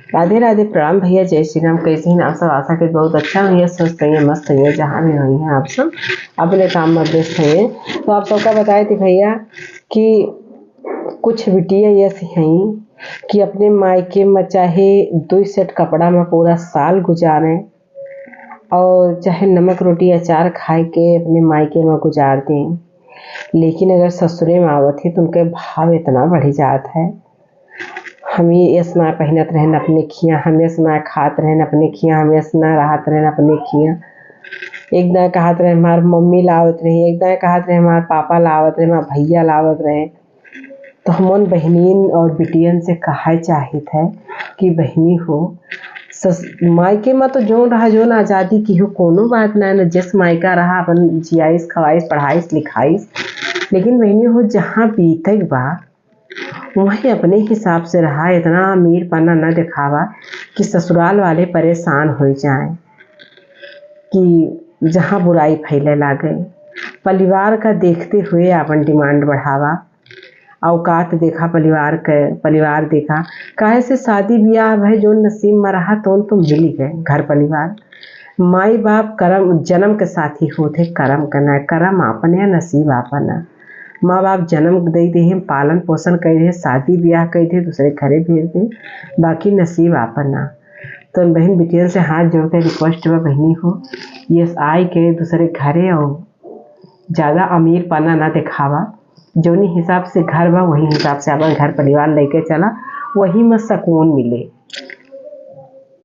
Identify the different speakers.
Speaker 1: राधे राधे, प्रणाम भैया, जय श्री राम। कैसे हैं आप सब? आशा के बहुत अच्छा हुई है, स्वस्थ हुई है, मस्त हुई है, जहाँ भी हुई हैं आप सब अपने काम में व्यस्त हुए। तो आप सबका बताए थे भैया कि कुछ बिटिया ऐसी हैं कि अपने मायके में चाहे 2 सेट कपड़ा में पूरा साल गुजारें और चाहे नमक रोटी अचार खाए के अपने मायके में गुजार दें, लेकिन अगर ससुरे में आवत है तो उनके भाव इतना बढ़ जात है। हम ये असना पहनत रहन अपने खिया, हम असना खात रहन अपने खिया, हम असना रहत रहन अपने खिया। एक दाएं कहत रहे हमार मम्मी लावत रही, एक दाएं कहत रहे हमार पापा लावत रहे, हमार भैया लावत रहे। तो हमन बहनिन और बिटियन से कहा चाहित है कि बहनी हो, मायके में तो जो रहा जो ना आज़ादी की हो कोनो बात ना न, जिस मायका रहा अपन जियाइस खवाइस पढ़ाइस लिखाइस, लेकिन बहनी हो जहाँ बीतक बा वहीं अपने हिसाब से रहा। इतना अमीर पना न दिखावा कि ससुराल वाले परेशान हो जाएं, कि जहाँ बुराई फैले लागे। परिवार का देखते हुए अपन डिमांड बढ़ावा, औकात देखा परिवार के, परिवार देखा काहे से शादी ब्याह भाई जो नसीब में रहा तो मिल गए। घर परिवार माई बाप कर्म जन्म के साथी होते, कर्म करना कर्म आपन या नसीब आपन है। माँ बाप जन्म दे दे, पालन पोषण कर दे, शादी ब्याह कर दे, दूसरे घरे भेज दे, बाकी नसीब आपन ना। तो बहन बिटियन से हाथ जोड़ के रिक्वेस्ट में बहनी हो, ये आए के दूसरे घरे और ज़्यादा अमीर पना ना दिखावा। जोनी हिसाब से घर बा वही हिसाब से अपन घर परिवार लेके चला, वही में सुकून मिले।